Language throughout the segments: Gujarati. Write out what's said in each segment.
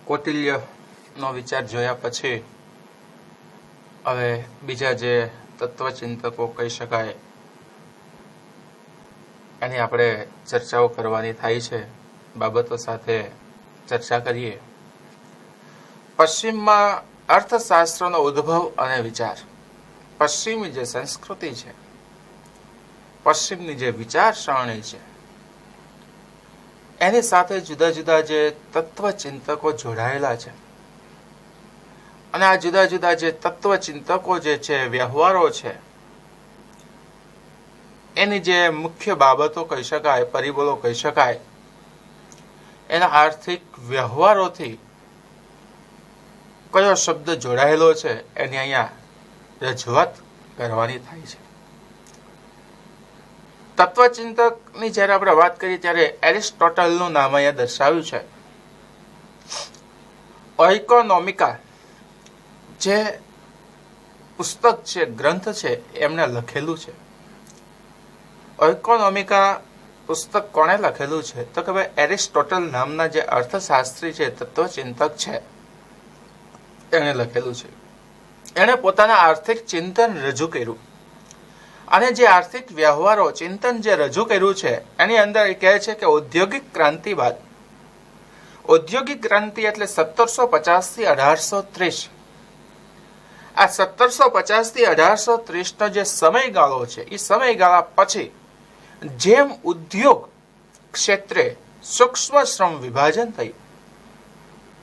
કૌટિલ્યનો વિચાર જોયા પછી હવે બીજા જે તત્વચિંતકો કહી શકાય એની આપણે ચર્ચાઓ કરવાની થાય છે. બાબતો સાથે ચર્ચા કરીએ. પશ્ચિમમાં અર્થશાસ્ત્રનો ઉદ્ભવ અને વિચાર. પશ્ચિમી જે સંસ્કૃતિ છે, પશ્ચિમની જે વિચારસરણી છે, એની સાથે જુદા જુદા જે તત્વચિંતકો જોડાયેલા છે અને આ જુદા જુદા જે તત્વચિંતકો જે છે, વ્યવહારો છે, એની જે મુખ્ય બાબતો કહી શકાય, પરિબળો કહી શકાય, એના આર્થિક વ્યવહારોથી કયો શબ્દ જોડાયેલો છે એની અહીંયા રજૂઆત કરવાની થાય છે. તત્વચિંતકની જ્યારે આપણે વાત કરીએ ત્યારે એરિસ્ટોટલનું નામ અહીંયા દર્શાવ્યું છે. ઓઇકોનોમિકા જે પુસ્તક છે, ગ્રંથ છે, એમને લખેલું છે. ઓઇકોનોમિકા પુસ્તક કોણે લખેલું છે તો કે ભાઈ એરિસ્ટોટલ નામના જે અર્થશાસ્ત્રી છે, તત્વચિંતક છે, એણે લખેલું છે. એણે પોતાના આર્થિક ચિંતન રજૂ કર્યું અને જે આર્થિક વ્યવહારો ચિંતન જે રજૂ કર્યું છે એની અંદર એ કહે છે કે ઔદ્યોગિક ક્રાંતિ બાદ, ઔદ્યોગિક ક્રાંતિ એટલે 1750 થી 1830, આ 1750 થી 1830 નો જે સમયગાળો છે એ સમયગાળા પછી જેમ ઉદ્યોગ ક્ષેત્રે સૂક્ષ્મ શ્રમ વિભાજન થયું.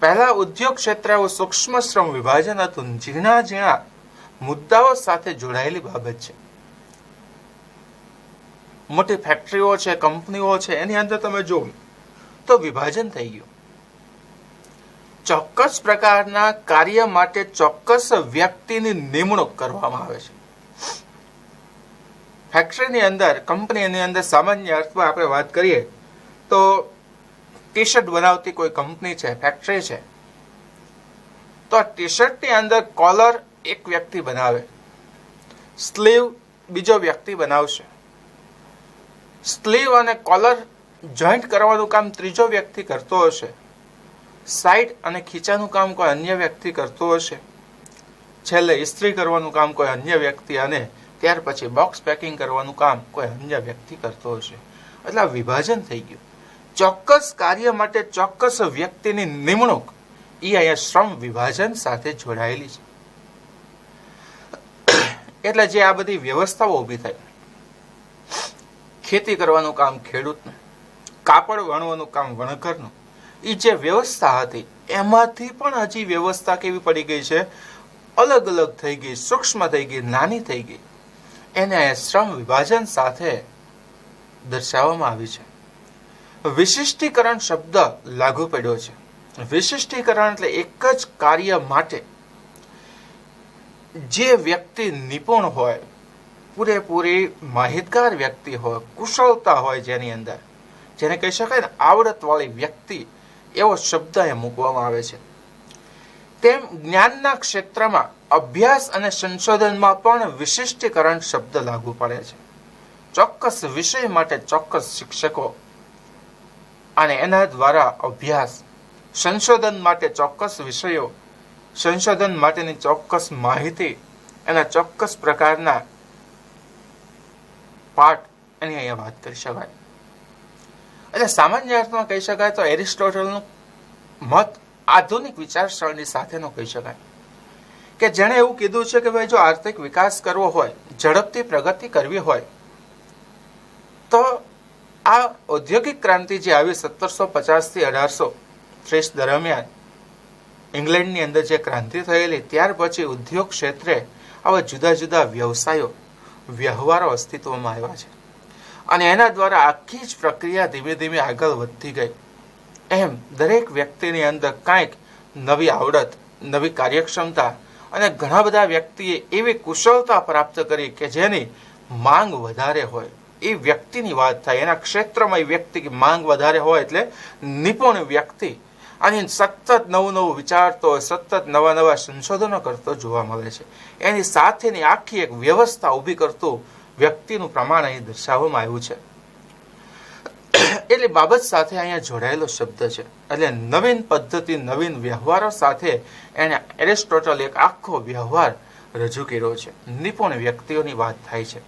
પહેલા ઉદ્યોગ ક્ષેત્ર એવું સૂક્ષ્મ શ્રમ વિભાજન હતું, ઝીણા ઝીણા મુદ્દાઓ સાથે જોડાયેલી બાબત છે. મોટી ફેક્ટરીઓ છે, કંપનીઓ છે, એની અંદર તમે જુઓ તો વિભાજન થઈ ગયું. ચોક્કસ પ્રકારના કાર્ય માટે ચોક્કસ વ્યક્તિની નિમણૂક કરવામાં આવે છે. ફેક્ટરીની અંદર, કંપનીની અંદર સામાન્ય અર્થમાં આપણે વાત કરીએ તો ટી શર્ટ બનાવતી કોઈ કંપની છે, ફેક્ટરી છે, તો આ ટી શર્ટની અંદર કોલર એક વ્યક્તિ બનાવે, સ્લીવ બીજો વ્યક્તિ બનાવશે, સ્લીવ અને કોલર જોઈન્ટ કરવાનું કામ ત્રીજો વ્યક્તિ કરતો હશે, સાઈડ અને ખીચાનું કામ કોઈ અન્ય વ્યક્તિ કરતો હશે, છેલ્લે ઇસ્ત્રી કરવાનું કામ કોઈ અન્ય વ્યક્તિ, અને ત્યાર પછી બોક્સ પેકિંગ કરવાનું કામ કોઈ અન્ય વ્યક્તિ કરતો હશે. એટલે વિભાજન થઈ ગયું. ચોક્કસ કાર્ય માટે ચોક્કસ વ્યક્તિની નિમણૂક એ અહીંયા શ્રમ વિભાજન સાથે જોડાયેલી છે. એટલે જે આ બધી વ્યવસ્થાઓ ઊભી થઈ, ખેતી કરવાનું કામ ખેડૂતનું, કાપડ વણવાનું કામ વણકરનું, એ જે વ્યવસ્થા હતી એમાંથી પણ હજી વ્યવસ્થા કેવી પડી ગઈ છે, અલગ અલગ થઈ ગઈ, સૂક્ષ્મ થઈ ગઈ, નાની થઈ ગઈ. એને શ્રમ વિભાજન સાથે દર્શાવવામાં આવી છે. વિશિષ્ટીકરણ શબ્દ લાગુ પડ્યો છે. વિશિષ્ટીકરણ એટલે એક જ કાર્ય માટે જે વ્યક્તિ નિપુણ હોય, પૂરેપૂરી માહિતગાર વ્યક્તિ હોય, કુશળતા હોય, જેની અંદર જેને કહી શકાય ને આવડત વાળી વ્યક્તિ, એવો શબ્દ એ મૂકવામાં આવે છે. તેમ જ્ઞાનના ક્ષેત્રમાં અભ્યાસ અને સંશોધનમાં પણ વિશિષ્ટીકરણ શબ્દ લાગુ પડે છે. ચોક્કસ વિષય માટે ચોક્કસ શિક્ષકો અને એના દ્વારા અભ્યાસ, સંશોધન માટે ચોક્કસ વિષયો, સંશોધન માટેની ચોક્કસ માહિતી, એના ચોક્કસ પ્રકારના પાઠ, એની અહીંયા વાત કરી શકાય. એટલે સામાન્ય અર્થમાં કહી શકાય તો એરિસ્ટોટલનું મત આધુનિક વિચારસરણી સાથેનો કહી શકાય કે જેણે એવું કીધું છે કે ભાઈ જો આર્થિક વિકાસ કરવો હોય, ઝડપથી પ્રગતિ કરવી હોય તો આ ઔદ્યોગિક ક્રાંતિ જે આવી 1750 થી 1830 દરમિયાન ઇંગ્લેન્ડની અંદર જે ક્રાંતિ થયેલી, ત્યાર પછી ઉદ્યોગ ક્ષેત્રે આવા જુદા જુદા વ્યવસાયો, વ્યવહારો અસ્તિત્વમાં આવ્યા છે અને એના દ્વારા આખી જ પ્રક્રિયા ધીમે ધીમે આગળ વધતી ગઈ. એમ દરેક વ્યક્તિની અંદર કાંઈક નવી આવડત, નવી કાર્યક્ષમતા અને ઘણા બધા વ્યક્તિએ એવી કુશળતા પ્રાપ્ત કરી કે જેની માંગ વધારે હોય, એ વ્યક્તિની વાત થાય. એના ક્ષેત્રમાં એ વ્યક્તિ માંગ વધારે હોય એટલે નિપુણ વ્યક્તિ, અને સતત નવું નવું વિચારતો, સતત નવા નવા સંશોધનો કરતો જોવા મળે છે. એની સાથેની આખી એક વ્યવસ્થા ઊભી કરતું વ્યક્તિનું પ્રમાણ અહીં દર્શાવવામાં આવ્યું છે. એટલે બાબત સાથે અહીંયા જોડાયેલો શબ્દ છે. એટલે નવીન પદ્ધતિ, નવીન વ્યવહારો સાથે એને એરિસ્ટોટલ એક આખો વ્યવહાર રજૂ કર્યો છે. નિપુણ વ્યક્તિઓની વાત થાય છે.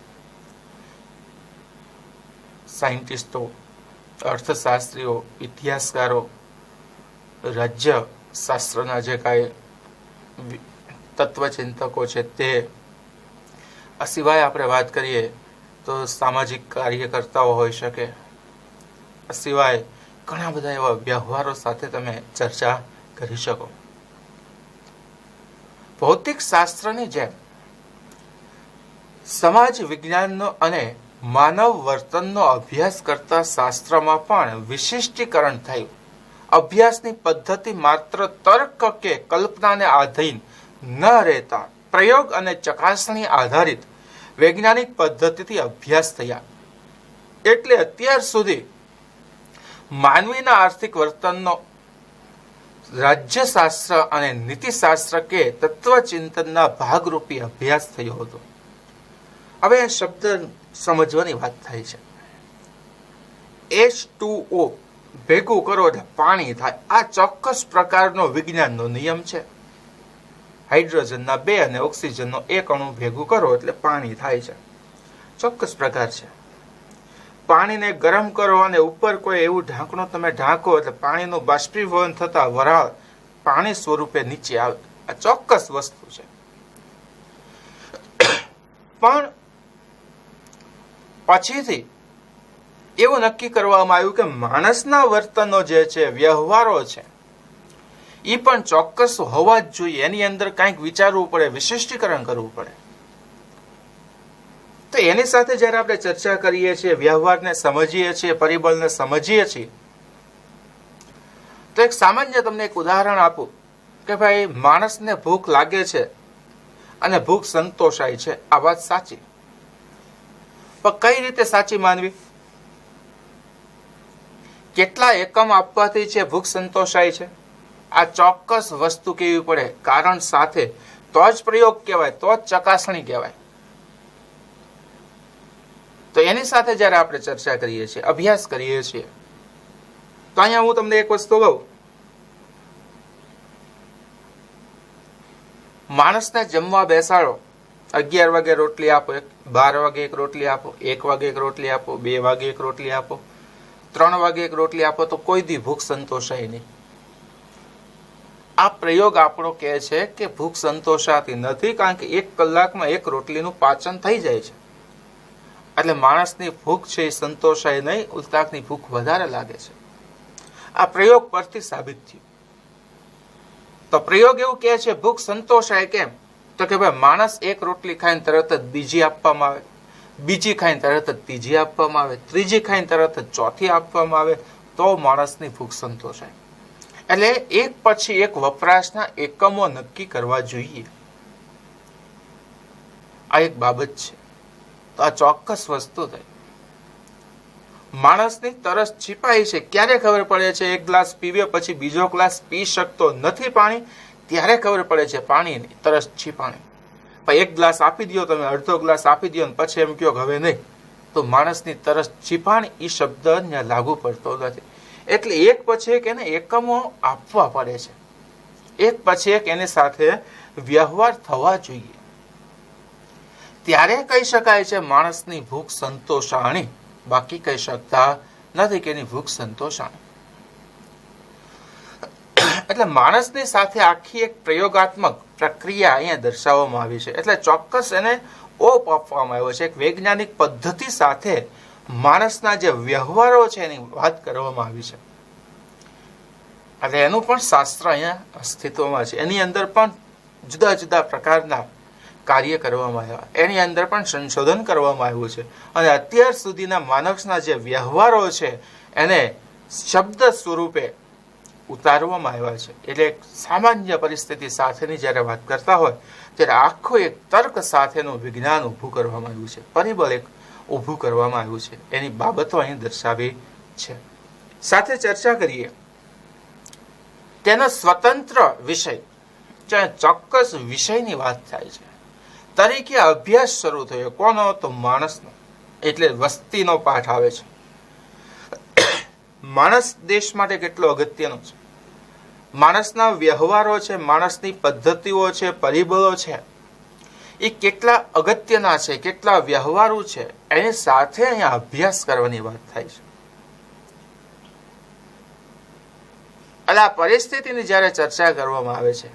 સાયન્ટિસ્ટો, અર્થશાસ્ત્રીઓ, ઇતિહાસકારો, રાજ્ય શાસ્ત્રના જે કાંઈ તત્વચિંતકો છે તે, આ સિવાય આપણે વાત કરીએ તો સામાજિક કાર્યકર્તાઓ હોઈ શકે, આ સિવાય ઘણા બધા એવા વ્યવહારો સાથે તમે ચર્ચા કરી શકો. ભૌતિક શાસ્ત્રની જેમ સમાજ વિજ્ઞાનનો અને માનવ વર્તનનો અભ્યાસ કરતા શાસ્ત્રમાં પણ વિશિષ્ટીકરણ થયું. અભ્યાસની પદ્ધતિ માત્ર તર્ક કે કલ્પનાને આધીન ન રહેતા પ્રયોગ અને ચકાસણી આધારિત વૈજ્ઞાનિક પદ્ધતિથી અભ્યાસ થયા. એટલે અત્યાર સુધી માનવીના આર્થિક વર્તનનો રાજ્યશાસ્ત્ર અને નીતિશાસ્ત્ર કે તત્વચિંતનના ભાગરૂપી અભ્યાસ થયો હતો. હવે આ શબ્દ સમજવાની વાત થાય છે. H2O ભેગું કરો એટલે પાણી થાય. આ ચોક્કસ પ્રકારનો વિજ્ઞાનનો નિયમ છે. હાઇડ્રોજનના 2 અને ઓક્સિજનનો 1 અણુ ભેગું કરો એટલે પાણી થાય છે. ચોક્કસ પ્રકાર છે. પાણીને ગરમ કરો અને ઉપર કોઈ એવું ઢાંકણું તમે ઢાંકો એટલે પાણીનું બાષ્પીભવન થતા વરાળ પાણી સ્વરૂપે નીચે આવે. આ ચોક્કસ વસ્તુ છે. પણ પછીથી એવું નક્કી કરવામાં આવ્યું કે માણસના વર્તનો જે છે, વ્યવહારો છે, એ પણ ચોક્કસ હોવા જ જોઈએ. એની અંદર કંઈક વિચારવું પડે, વિશિષ્ટીકરણ કરવું પડે. તો એની સાથે જ્યારે આપણે ચર્ચા કરીએ છીએ, વ્યવહારને સમજીએ છીએ, પરિબળને સમજીએ છીએ, તો એક સામાન્ય તમને એક ઉદાહરણ આપું કે ભાઈ માણસને ભૂખ લાગે છે અને ભૂખ સંતોષાય છે. આ વાત સાચી, પણ કઈ રીતે સાચી માનવી? કેટલા એકમ આપવાથી છે ભૂખ સંતોષાય છે? આ ચોક્કસ વસ્તુ કેવી પડે, કારણ સાથે, તો જ પ્રયોગ કહેવાય, તો જ ચકાસણી કહેવાય. તો એની સાથે જ્યારે આપણે ચર્ચા કરીએ છીએ, અભ્યાસ કરીએ છીએ, તો અહીંયા હું તમને એક વસ્તુ કહું. માણસને જમવા બેસાડો, 11 વાગે રોટલી આપો, 12 વાગે એક રોટલી આપો, 1 વાગે એક રોટલી આપો, 2 વાગે એક રોટલી આપો, 3 વાગે એક રોટલી આપો, તો કોઈ દી ભૂખ સંતોષાય નહીં. આ પ્રયોગ આપણો કહે છે કે ભૂખ સંતોષાતી નથી, કારણ કે 1 કલાકમાં એક રોટલીનું પાચન થઈ જાય છે. એટલે માણસની ભૂખ છે એ સંતોષાય નહીં, ઉલટાની ભૂખ વધારે લાગે છે. આ પ્રયોગ પરથી સાબિત થયું. તો પ્રયોગ એવું કહે છે ભૂખ સંતોષાય કેમ? તો કે ભાઈ માણસ એક રોટલી ખાઈને તરત જ બીજી આપવામાં આવે, બીજી ખાઈને તરત જ ત્રીજી આપવામાં આવે, ત્રીજી ખાઈને તરત જ ચોથી આપવામાં આવે, તો માણસની ભૂખ સંતોષાય. એટલે એક પછી એક વપરાશના એકમો નક્કી કરવા જોઈએ. આ એક બાબત છે. તો આ ચોક્કસ વસ્તુ થઈ. માણસની તરસ છીપાય છે ક્યારે ખબર પડે છે? એક ગ્લાસ પીવે પછી બીજો ગ્લાસ પી શકતો નથી પાણી, ત્યારે ખબર પડે છે પાણીની તરસ છીપાણી. પણ એક ગ્લાસ આપી દો તમે, અડધો ગ્લાસ આપી દો ને પછી એમ કહો હવે નહીં, તો માણસની તરસ છીપાણી એ શબ્દ લાગુ પડતો નથી. એટલે એક પછી એક એને એકમો આપવા પડે છે. એક પછી એક એની સાથે વ્યવહાર થવા જોઈએ. ત્યારે કહી શકાય છે માણસની ભૂખ સંતોષાણી. બાકી કહી શકતા નથી કે એની ભૂખ સંતોષાણી. એટલે માણસની સાથે આખી એક પ્રયોગાત્મક પ્રક્રિયા અહીંયા દર્શાવવામાં આવી છે. એટલે ચોક્કસ એને ઓપ આપવામાં આવ્યો છે. એક વૈજ્ઞાનિક પદ્ધતિ સાથે માણસના જે વ્યવહારો છે એની વાત કરવામાં આવી છે. એટલે એનું પણ શાસ્ત્ર અહીંયા અસ્તિત્વમાં છે. એની અંદર પણ જુદા જુદા પ્રકારના કાર્ય કરવામાં આવ્યા, એની અંદર પણ સંશોધન કરવામાં આવ્યું છે. અને અત્યાર સુધીના માનવના જે વ્યવહારો છે એને શબ્દ સ્વરૂપે ઉતારવામાં આવ્યા છે. એટલે સામાન્ય પરિસ્થિતિ સાથેની જ્યારે વાત કરતા હોય ત્યારે આખું એક તર્ક સાથેનું વિજ્ઞાન ઊભું કરવામાં આવ્યું છે, પરિબળ એક ઊભું કરવામાં આવ્યું છે. એની બાબતો અહીં દર્શાવી છે. સાથે ચર્ચા કરીએ તેનો સ્વતંત્ર વિષય, જ્યાં ચોક્કસ વિષયની વાત થાય છે તરીકે અભ્યાસ શરૂ થયો. કોનો? તો માણસનો. એટલે વસ્તીનો પાઠ આવે છે. માણસ દેશ માટે કેટલો અગત્યનો છે, માણસના વ્યવહારો છે, માણસની પદ્ધતિઓ છે, પરિબળો છે, એ કેટલા અગત્યના છે, કેટલા વ્યવહારુ છે, એની સાથે અહીંયા અભ્યાસ કરવાની વાત થાય છે. એટલે આ પરિસ્થિતિની જ્યારે ચર્ચા કરવામાં આવે છે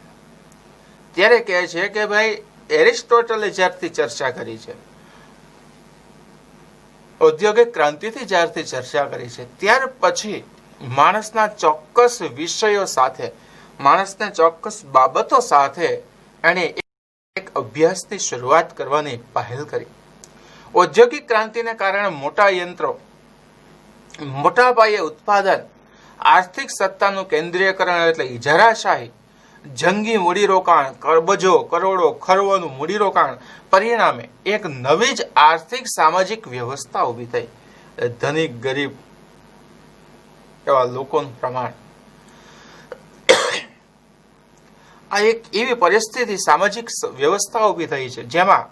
ત્યારે કહે છે કે ભાઈ એરિસ્ટોટલે જ્યારથી ચર્ચા કરી છે, ઔદ્યોગિક ક્રાંતિથી જ્યારથી ચર્ચા કરી છે, ત્યાર પછી માણસના ચોક્કસ વિષયો સાથે, માણસને ચોક્કસ બાબતો સાથે એણે એક અભ્યાસની શરૂઆત કરવાની પહેલ કરી. ઔદ્યોગિક ક્રાંતિને કારણે મોટા યંત્રો, મોટા પાયે ઉત્પાદન, આર્થિક સત્તાનું કેન્દ્રીયકરણ એટલે ઇજારાશાહી, જંગી મૂડીરોકાણ, કરબજો, કરોડો, ખરવોનું મૂડીરોકાણ, પરિણામે એક નવી જ આર્થિક સામાજિક વ્યવસ્થા ઊભી થઈ. ધનિક ગરીબ એવા લોકોનું પ્રમાણ, આ એક એવી પરિસ્થિતિ, સામાજિક વ્યવસ્થા ઊભી થઈ છે જેમાં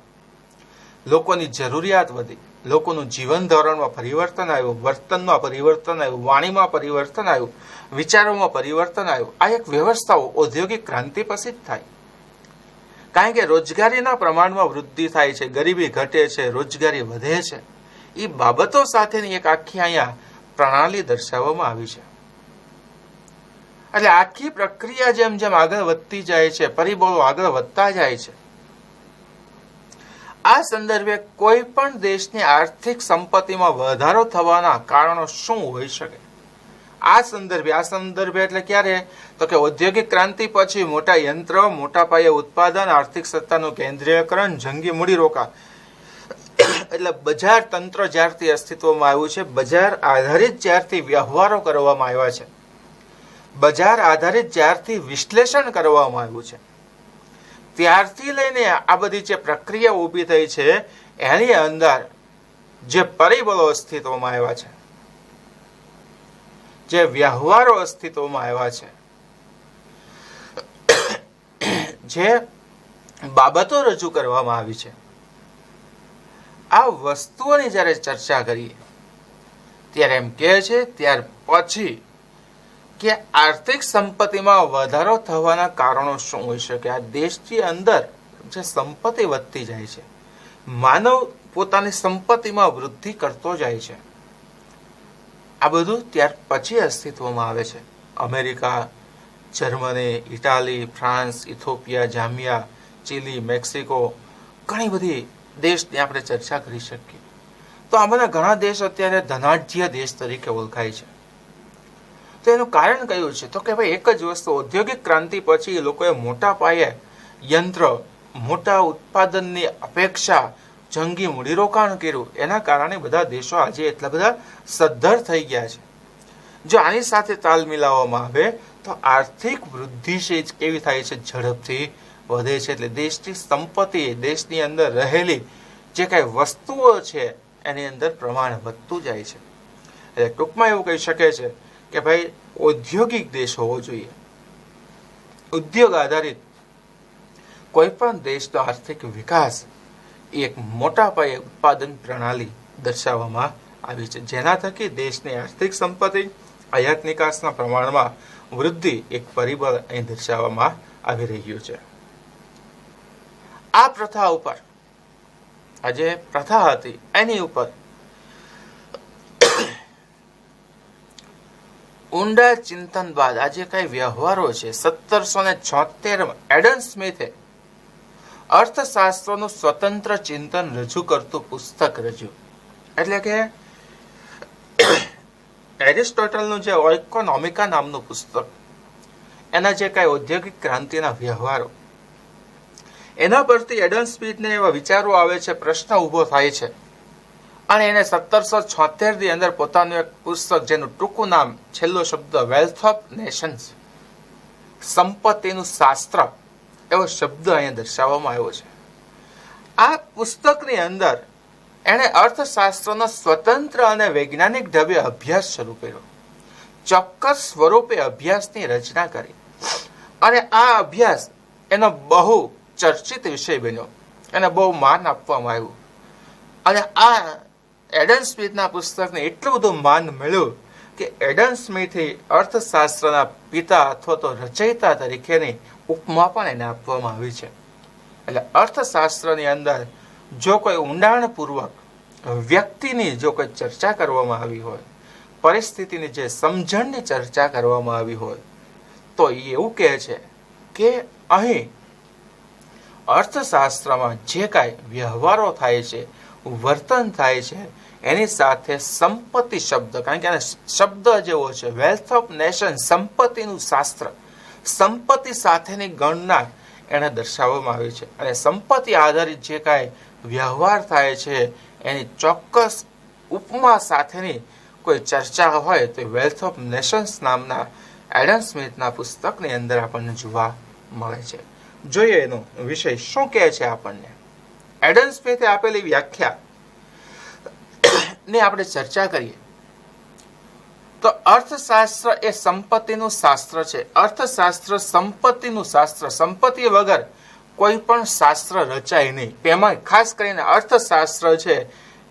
લોકોની જરૂરિયાત વધી, લોકોનું જીવન ધોરણમાં પરિવર્તન આવ્યું, વર્તનમાં પરિવર્તન આવ્યું, વાણીમાં પરિવર્તન આવ્યું, વિચારોમાં પરિવર્તન આવ્યું. આ એક વ્યવસ્થાઓ ઔદ્યોગિક ક્રાંતિ પછી જ થાય, કારણ કે રોજગારીના પ્રમાણમાં વૃદ્ધિ થાય છે, ગરીબી ઘટે છે, રોજગારી વધે છે. એ બાબતો સાથેની એક આખી અહીંયા પ્રણાલી દર્શાવવામાં આવી છે. એટલે આખી પ્રક્રિયા જેમ જેમ આગળ વધતી જાય છે, પરિબળો આગળ વધતા જાય છે, આ સંદર્ભે કોઈ પણ દેશની આર્થિક સંપત્તિમાં વધારો થવાના કારણો શું હોઈ શકે? આ સંદર્ભે એટલે ક્યારે? તો કે ઔદ્યોગિક ક્રાંતિ પછી મોટા યંત્ર, મોટા પાયે ઉત્પાદન, આર્થિક સત્તાનું કેન્દ્રીયકરણ, જંગી મૂડીરોકાણ, એટલે બજાર તંત્ર જ્યારથી અસ્તિત્વમાં આવ્યું છે, બજાર આધારિત જ્યારથી વ્યવહારો કરવામાં આવ્યા છે, બજાર આધારિત જ્યારથી વિશ્લેષણ કરવામાં આવ્યું છે, ત્યારથી લઈને આ બધી જે પ્રક્રિયા ઊભી થઈ છે એની અંદર જે પરિબળો અસ્તિત્વમાં આવ્યા છે, જે વ્યવહારો અસ્તિત્વમાં આવ્યા છે, જે બાબતો રજૂ કરવામાં આવી છે, આ વસ્તુઓની જ્યારે ચર્ચા કરીએ ત્યારે એમ કહે છે ત્યાર પછી કે આર્થિક સંપત્તિમાં વધારો થવાના કારણો શું હોઈ શકે? આ દેશની અંદર જે સંપત્તિ વધતી જાય છે, માનવ પોતાની સંપત્તિમાં વૃદ્ધિ કરતો જાય છે, આ બધું ત્યાર પછી અસ્તિત્વમાં આવે છે. America, Germany, Italy, France, Ethiopia, Jamia, chilli, Mexico, ઘણી બધી દેશની આપણે ચર્ચા કરી શકીએ. તો આમાંના ઘણા દેશ અત્યારે ધનાઢ્ય દેશ તરીકે ઓળખાય છે. તો એનું કારણ કયું છે? તો કે ભાઈ એક જ વસ્તુ, ઔદ્યોગિક ક્રાંતિ પછી લોકોએ મોટા પાયે યંત્ર, મોટા ઉત્પાદનની અપેક્ષા, જંગી મૂડીરોકાણ કર્યું. એના કારણે બધા દેશો આજે એટલા બધા સદ્ધર થઈ ગયા છે. જો આની સાથે તાલ મિલાવવામાં આવે તો આર્થિક વૃદ્ધિ છે કેવી થાય છે? ઝડપથી વધે છે. એટલે દેશની સંપત્તિ, દેશની અંદર રહેલી જે કાંઈ વસ્તુઓ છે એની અંદર પ્રમાણ વધતું જાય છે. એટલે ટૂંકમાં એવું કહી શકે છે કે ભાઈ ઔદ્યોગિક દેશ હોવો જોઈએ. ઉદ્યોગ આધારિત કોઈ પણ દેશનો આર્થિક વિકાસ એક મોટા પાયે ઉત્પાદન પ્રણાલી દર્શાવવામાં આવી છે, જેના થકી દેશની આર્થિક સંપત્તિ, આયાત નિકાસના પ્રમાણમાં વૃદ્ધિ એક પરિબળ અહીં દર્શાવવામાં આવી રહ્યું છે. આ પ્રથા ઉપર, આ જે પ્રથા હતી એની ઉપર ઊંડા ચિંતન બાદ આજે કઈ વ્યવહારો છે 1776 એડમ સ્મિથે અર્થશાસ્ત્રનું સ્વતંત્ર ચિંતન રજૂ કરતું પુસ્તક રજૂ. એટલે કે એરિસ્ટોટલનું જે ઇકોનોમિકા નામનું પુસ્તક, એના જે કઈ ઔદ્યોગિક ક્રાંતિના વ્યવહારો, એના પરથી એડમ સ્મિથને એવા વિચારો આવે છે, પ્રશ્ન ઉભો થાય છે, અને એને 1776 ની અંદર પોતાનું એક પુસ્તક, જેનું ટૂંકું નામ, છેલ્લો શબ્દ વેલ્થ ઓફ નેશન્સ, સંપત્તિનું શાસ્ત્ર, એવો શબ્દ અહીંયા દર્શાવવામાં આવ્યો છે. આ પુસ્તકની અંદર એણે અર્થશાસ્ત્રનો સ્વતંત્ર અને વૈજ્ઞાનિક ઢબે અભ્યાસ શરૂ કર્યો, ચોક્કસ સ્વરૂપે અભ્યાસની રચના કરી, અને આ અભ્યાસ એનો બહુ ચર્ચિત વિષય બન્યો, એને બહુ માન આપવામાં આવ્યું. અને આ એડમ સ્મિથના પુસ્તકને એટલું બધું માન મળ્યું કે એડમ સ્મિથે અર્થશાસ્ત્રના પિતા અથવા તો રચયિતા તરીકેની ઉપમા પણ એને આપવામાં આવી છે. એટલે અર્થશાસ્ત્રની અંદર જો કોઈ ઊંડાણપૂર્વક વ્યક્તિની જો કોઈ ચર્ચા કરવામાં આવી હોય, પરિસ્થિતિની જે સમજણની ચર્ચા કરવામાં આવી હોય, તો એ એવું કહે છે કે અહીં અર્થશાસ્ત્રમાં જે કાંઈ વ્યવહારો થાય છે, વર્તન થાય છે, એની સાથે સંપત્તિ શબ્દ, કારણ કે શબ્દ જેવો છે વેલ્થ ઓફ નેશન, સંપત્તિનું શાસ્ત્ર, સંપત્તિ સાથેની ગણના એને દર્શાવવામાં આવી છે. અને સંપત્તિ આધારિત જે કાંઈ વ્યવહાર થાય છે એની ચોક્કસ ઉપમા સાથેની કોઈ ચર્ચા હોય તો વેલ્થ ઓફ નેશન્સ નામના એડમ સ્મિથના પુસ્તકની અંદર આપણને જોવા મળે છે. જોઈએ એનો વિષય શું કહે છે આપણને. એડમ સ્મિથે આપેલી વ્યાખ્યા ની આપણે ચર્ચા કરીએ તો અર્થશાસ્ત્ર એ સંપત્તિનું શાસ્ત્ર છે. અર્થશાસ્ત્ર સંપત્તિનું શાસ્ત્ર, સંપત્તિ વગર કોઈ પણ શાસ્ત્ર રચાય નહીં. તેમાં ખાસ કરીને અર્થશાસ્ત્ર છે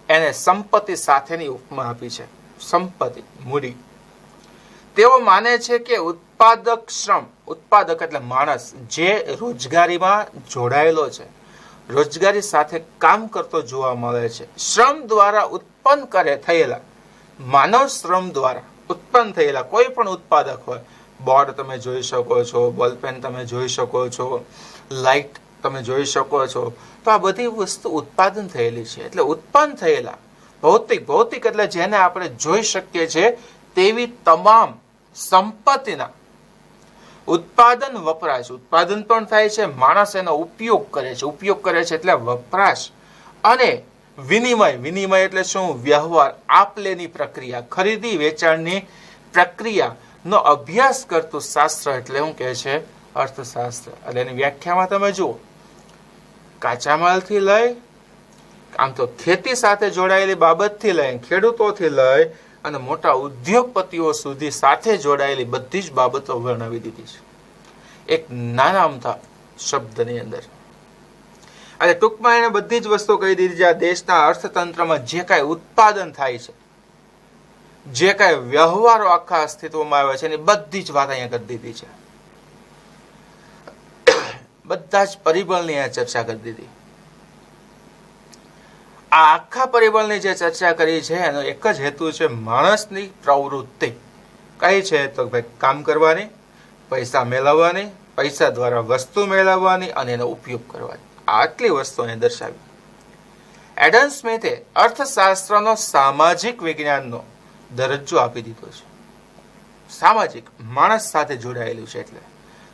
એને સંપત્તિ સાથેની ઉપમા આપી છે. સંપત્તિ, મૂડી. તેઓ માને છે કે ઉત્પાદક શ્રમ, ઉત્પાદક એટલે માણસ જે રોજગારીમાં જોડાયેલો છે, રોજગારી સાથે કામ કરતો જોવા મળે છે, શ્રમ દ્વારા ઉત્પન્ન થયેલા, માનવ શ્રમ દ્વારા ઉત્પન્ન થયેલા કોઈ પણ ઉત્પાદક હોય, બોર્ડ તમે જોઈ શકો છો, બોલપેન તમે જોઈ શકો છો, લાઇટ તમે જોઈ શકો છો, તો આ બધી વસ્તુ ઉત્પાદન થયેલી છે. એટલે ઉત્પન્ન થયેલા ભૌતિક એટલે જેને આપણે જોઈ શકીએ છીએ તેવી તમામ સંપત્તિના ઉત્પાદન વપરાશ, ઉત્પાદન પણ થાય છે, માણસ એનો ઉપયોગ કરે છે. ઉપયોગ કરે છે એટલે વપરાશ અને વિનિમય એટલે શું? વ્યવહાર, આપલેની પ્રક્રિયા, ખરીદી વેચાણની પ્રક્રિયાનો અભ્યાસ કરતું શાસ્ત્ર એટલે શું કહે છે? અર્થશાસ્ત્ર. એટલે એની વ્યાખ્યામાં તમે જુઓ, કાચા માલથી લઈ, આમ તો ખેતી સાથે જોડાયેલી બાબતથી લઈ, ખેડૂતોથી લઈ અને મોટા ઉદ્યોગપતિઓ સુધી સાથે જોડાયેલી બધી જ બાબતો વર્ણવી દીધી છે એક નાના અમથા શબ્દની અંદર. એટલે ટૂંકમાં એને બધી જ વસ્તુ કહી દીધી છે. આ દેશના અર્થતંત્રમાં જે કાંઈ ઉત્પાદન થાય છે, જે કાંઈ વ્યવહારો આખા અસ્તિત્વમાં આવે છે, એની બધી જ વાત અહીંયા કરી દીધી છે. બધા જ પરિબળની અહીંયા ચર્ચા કરી દીધી. આ આખા પરિબળની જે ચર્ચા કરી છે એનો એક જ હેતુ છે માણસની પ્રવૃત્તિ. કઈ છે? તો ભાઈ કામ કરવાની, પૈસા મેળવવાની, પૈસા દ્વારા વસ્તુ મેળવવાની અને એનો ઉપયોગ કરવાની. આટલી વસ્તુને દર્શાવી. એડમ સ્મિથે અર્થશાસ્ત્રનો સામાજિક વિજ્ઞાનનો દરજ્જો આપી દીધો છે. સામાજિક, માણસ સાથે જોડાયેલું છે. એટલે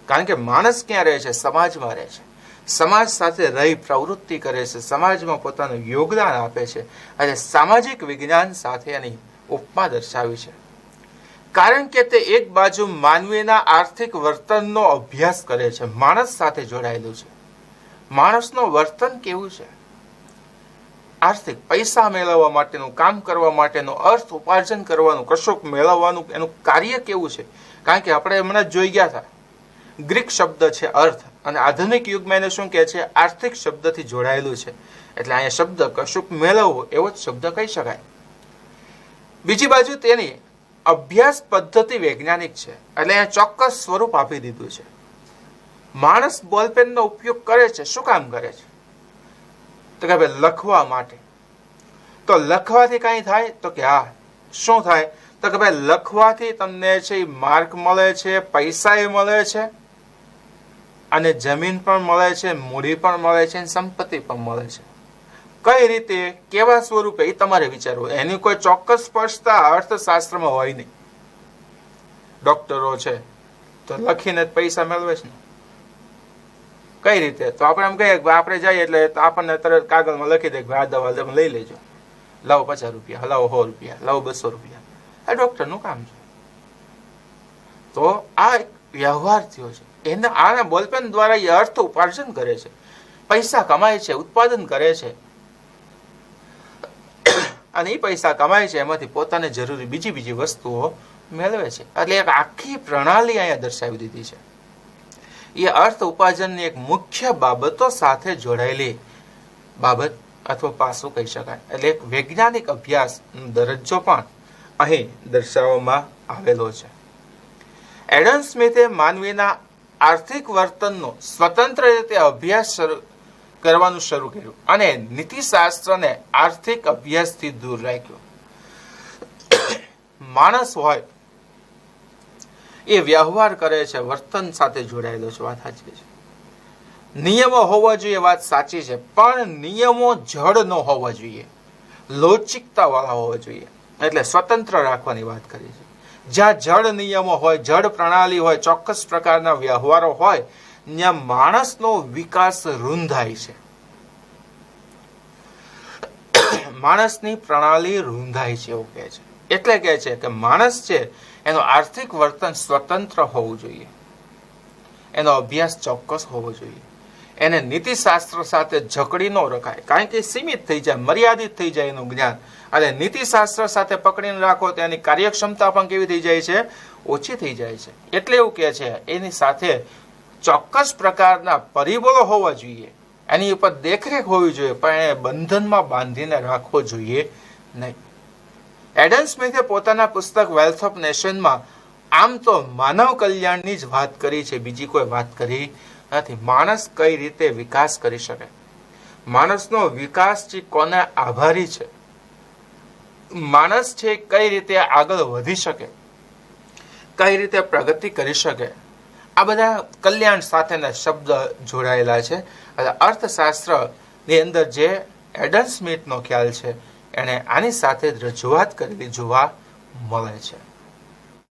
કારણ કે માણસ ક્યાં રહે છે? સમાજમાં રહે છે. સમાજ સાથે રહી પ્રવૃત્તિ કરે છે, સમાજમાં પોતાનું યોગદાન આપે છે. અને સામાજિક વિજ્ઞાન સાથે એની ઉપમા દર્શાવી છે. કારણ કે તે એક બાજુ માનવીના આર્થિક વર્તનનો અભ્યાસ કરે છે, માણસ સાથે જોડાયેલું છે. માણસનું વર્તન કેવું છે? આર્થિક, પૈસા મેળવવા માટેનું, કામ કરવા માટેનું, અર્થ ઉપાર્જન કરવાનું, કશુંક મેળવવાનું એનું કાર્ય કેવું છે? કારણ કે આપણે હમણાં જ જોઈ ગયા હતા, ગ્રીક શબ્દ છે અર્થ, અને આધુનિક યુગમાં એને શું કહે છે? આર્થિક શબ્દથી જોડાયેલું છે. એટલે અહીંયા શબ્દ કશુંક મેળવવો એવો જ શબ્દ કહી શકાય. બીજી બાજુ તેની અભ્યાસ પદ્ધતિ વૈજ્ઞાનિક છે. એટલે અહીંયા ચોક્કસ સ્વરૂપ આપી દીધું છે. માણસ બોલપેનનો ઉપયોગ કરે છે, શું કામ કરે છે? તો કે ભાઈ લખવા માટે. તો લખવાથી કઈ થાય? તો કે હા, શું થાય? તો કે ભાઈ લખવાથી તમને છે માર્ક મળે છે, પૈસા એ મળે છે, અને જમીન પણ મળે છે, મૂડી પણ મળે છે, સંપત્તિ પણ મળે છે. કઈ રીતે, કેવા સ્વરૂપે, એ તમારે વિચારવું. એની કોઈ ચોક્કસ સ્પષ્ટતા અર્થશાસ્ત્રમાં હોય નહીં. ડોક્ટરો છે તો લખીને પૈસા મેળવે છે ને. કઈ રીતે? તો આપણે એમ કહીએ કે આપણે જઈએ એટલે આપણને તરત કાગળમાં લખી દે કે આ દવા તમે લઈ લેજો, લાવો 50 રૂપિયા, લાવો 100 રૂપિયા, લાવો 200 રૂપિયા. આ ડોક્ટરનું કામ છે. તો આ એક વ્યવહાર થયો છે. આના બોલપેન દ્વારા એ અર્થ ઉપાર્જન કરે છે, પૈસા કમાય છે, ઉત્પાદન કરે છે, અને એ પૈસા કમાય છે એમાંથી પોતાને જરૂરી બીજી વસ્તુઓ મેળવે છે. એટલે એક આખી પ્રણાલી અહીંયા દર્શાવી દીધી છે. એ અર્થ ઉપાર્જનની એક મુખ્ય બાબતો સાથે જોડાયેલી બાબત અથવા પાસું કહી શકાય. એટલે એક વૈજ્ઞાનિક અભ્યાસ દરજ્જો પણ અહીં દર્શાવવામાં આવેલો છે. એડમ સ્મિથે માનવીના આર્થિક વર્તનનો સ્વતંત્ર રીતે અભ્યાસ કરવાનું શરૂ કર્યું અને નીતિશાસ્ત્રને આર્થિક અભ્યાસથી દૂર રાખ્યો. માણસ હોય એ વ્યવહાર કરે છે, વર્તન સાથે જોડાયેલો છે, વાત સાચી છે. નિયમો હોવા જોઈએ, વાત સાચી છે, પણ નિયમો જડ ન હોવા જોઈએ, લવચિકતા વાળા હોવા જોઈએ. એટલે સ્વતંત્ર રાખવાની વાત કરી છે. જ્યાં જડ નિયમો હોય, જડ પ્રણાલી હોય, ચોક્કસ પ્રકારના વ્યવહારો હોય, ત્યાં માણસનો વિકાસ રૂંધાય છે. માણસની પ્રણાલી રૂંધાય છે એવું કહે છે. એટલે કહે છે કે માણસ છે એનું આર્થિક વર્તન સ્વતંત્ર હોવું જોઈએ, એનો અભ્યાસ ચોક્કસ હોવો જોઈએ, એને નીતિશાસ્ત્ર સાથે જકડી ન રખાય, કારણ કે સીમિત થઈ જાય, મર્યાદિત થઈ જાય એનું જ્ઞાન. અને નીતિશાસ્ત્ર સાથે પકડીને રાખો તો એની કાર્યક્ષમતા પણ કેવી થઈ જાય છે? ઓછી થઈ જાય છે. એટલે એવું કહે છે એની સાથે ચોક્કસ પ્રકારના પરિબળો હોવા જોઈએ, એની ઉપર દેખરેખ હોવી જોઈએ, પણ એને બંધનમાં બાંધીને રાખવો જોઈએ નહીં. એડમ સ્મિથે પોતાના પુસ્તક વેલ્થ ઓફ નેશનમાં આમ તો માનવ કલ્યાણની જ વાત કરી છે, બીજી કોઈ વાત કરી નથી. માણસ કઈ રીતે વિકાસ કરી શકે, માણસનો વિકાસ કોને આભારી છે, માણસ છે કઈ રીતે આગળ વધી શકે, કઈ રીતે પ્રગતિ કરી શકે, આ બધા કલ્યાણ સાથેના શબ્દ જોડાયેલા છે. અર્થશાસ્ત્રની અંદર જે એડમ સ્મિથનો ખ્યાલ છે એને આની સાથે જ રજૂઆત કરેલી જોવા મળે છે.